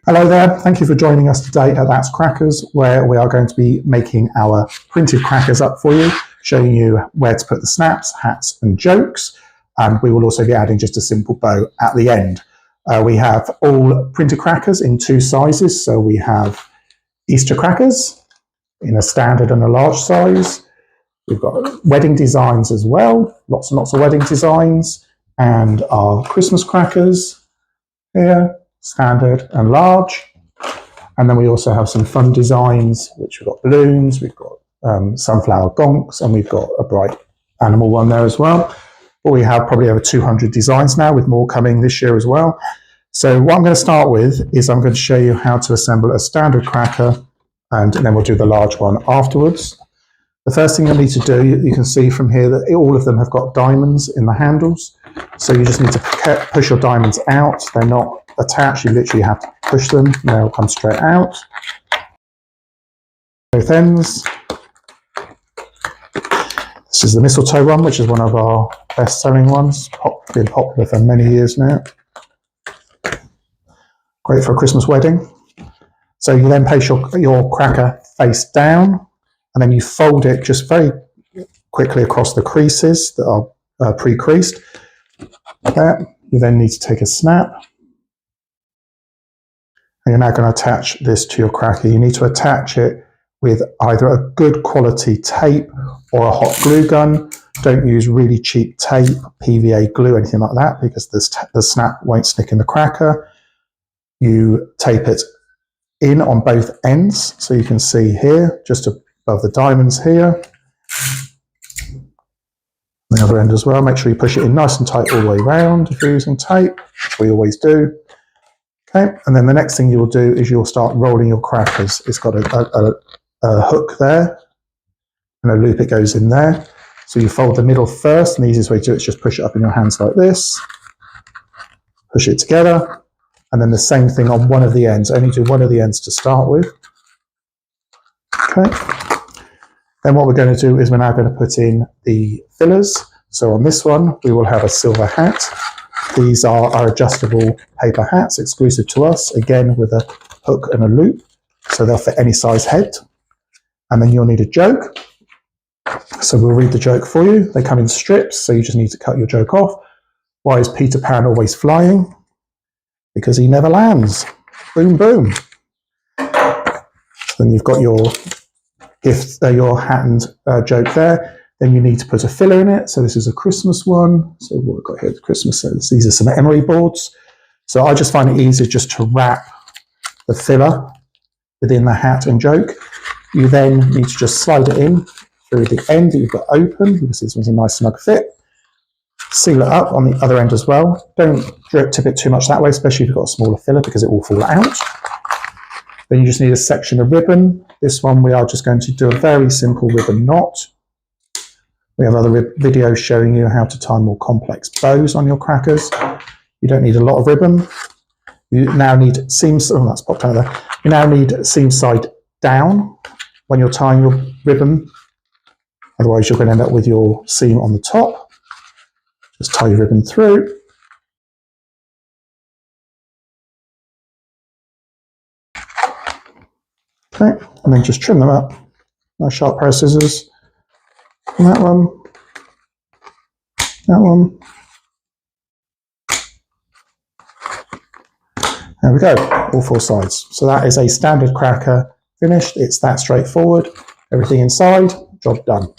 Hello there, thank you for joining us today at That's Crackers, where we are going to be making our printed crackers up for you, showing you where to put the snaps, hats and jokes, and we will also be adding just a simple bow at the end. We have all printed crackers in two sizes, so we have Easter crackers in a standard and a large size. We've got wedding designs as well, lots and lots of wedding designs, and our Christmas crackers here, standard and large. And then we also have some fun designs, which we've got balloons, we've got sunflower gonks, and we've got a bright animal one there as well. But we have probably over 200 designs now, with more coming this year as well. So what I'm going to start with is I'm going to show you how to assemble a standard cracker, and then we'll do the large one afterwards. The first thing you'll need to do, you can see from here that all of them have got diamonds in the handles. So you just need to push your diamonds out. They're not attached, you literally have to push them, and they'll come straight out. Both ends. This is the mistletoe one, which is one of our best-selling ones, been popular for many years now. Great for a Christmas wedding. So you then place your cracker face down, and then you fold it just very quickly across the creases that are pre-creased. Like that. You then need to take a snap, and you're now going to attach this to your cracker. You need to attach it with either a good quality tape or a hot glue gun. Don't use really cheap tape, PVA glue, anything like that, because the snap won't stick in the cracker. You tape it in on both ends, so you can see here, just above the diamonds here. The other end as well. Make sure you push it in nice and tight all the way around if you're using tape, which we always do. Okay, and then the next thing you will do is you'll start rolling your crackers. It's got a hook there and a loop, it goes in there. So you fold the middle first, and the easiest way to do it is just push it up in your hands like this. Push it together, and then the same thing on one of the ends. Only do one of the ends to start with. Okay. Then what we're going to do is we're now going to put in the fillers. So on this one, we will have a silver hat. These are our adjustable paper hats, exclusive to us, again with a hook and a loop, so they'll fit any size head. And then you'll need a joke. So we'll read the joke for you. They come in strips, so you just need to cut your joke off. Why is Peter Pan always flying? Because he never lands. Boom, boom. So then you've got your your hat and joke there. Then you need to put a filler in it. So this is a Christmas one. So what we've got here, the Christmas, these are some emery boards. So I just find it easier just to wrap the filler within the hat and joke. You then need to just slide it in through the end that you've got open, because this one's a nice snug fit. Seal it up on the other end as well. Don't drip tip it too much that way, especially if you've got a smaller filler, because it will fall out. Then you just need a section of ribbon. This one we are just going to do a very simple ribbon knot. We have other videos showing you how to tie more complex bows on your crackers. You don't need a lot of ribbon. You now need seams, oh that's popped out there. You now need seam side down when you're tying your ribbon. Otherwise you're going to end up with your seam on the top. Just tie your ribbon through. Okay, and then just trim them up. Nice sharp pair of scissors. And that one. That one. There we go, all four sides. So that is a standard cracker finished. It's that straightforward. Everything inside, job done.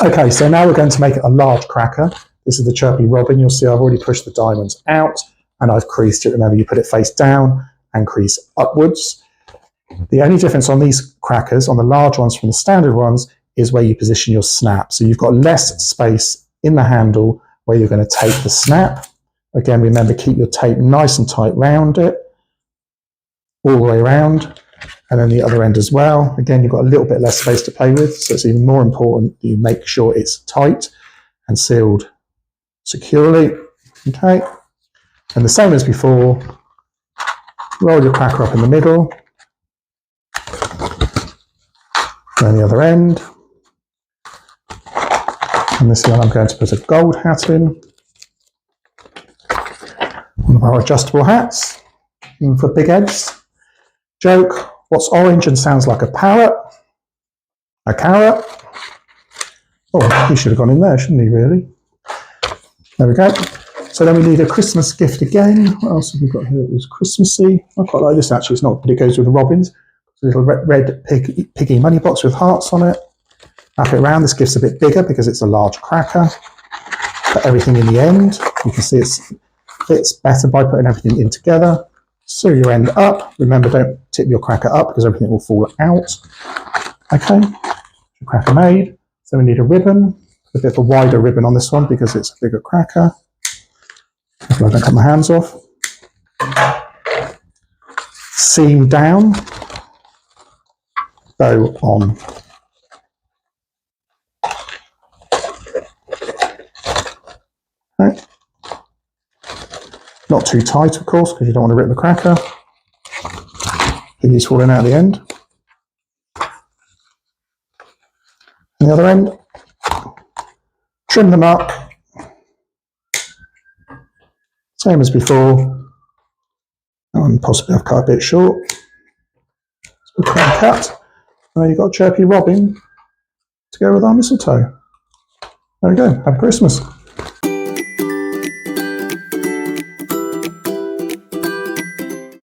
Okay, so now we're going to make a large cracker. This is the Chirpy Robin. You'll see I've already pushed the diamonds out and I've creased it. Remember, you put it face down and crease upwards. The only difference on these crackers, on the large ones from the standard ones, is where you position your snap. So you've got less space in the handle where you're going to tape the snap. Again, remember, keep your tape nice and tight round it, all the way around, and then the other end as well. Again, you've got a little bit less space to play with, so it's even more important that you make sure it's tight and sealed securely. Okay, and the same as before, roll your cracker up in the middle, and the other end. And this one I'm going to put a gold hat in. One of our adjustable hats for big heads. Joke. What's orange and sounds like a parrot? A carrot. Oh, he should have gone in there, shouldn't he, really? There we go. So then we need a Christmas gift again. What else have we got here? It was Christmassy. I quite like this, actually. It's not, but it goes with the robins. It's a little red piggy money box with hearts on it. Wrap it around. This gift's a bit bigger because it's a large cracker. Put everything in the end. You can see it fits better by putting everything in together. Sew your end up. Remember, don't tip your cracker up because everything will fall out. Okay, cracker made. So we need a ribbon, a bit of a wider ribbon on this one because it's a bigger cracker. Hopefully I don't cut my hands off. Seam down, bow on. Okay. Not too tight, of course, because you don't want to rip the cracker. Piggy's falling out at the end. And the other end. Trim them up. Same as before. And possibly I've cut a bit short. So we can cut. And then you've got a chirpy robin to go with our mistletoe. There we go. Happy Christmas.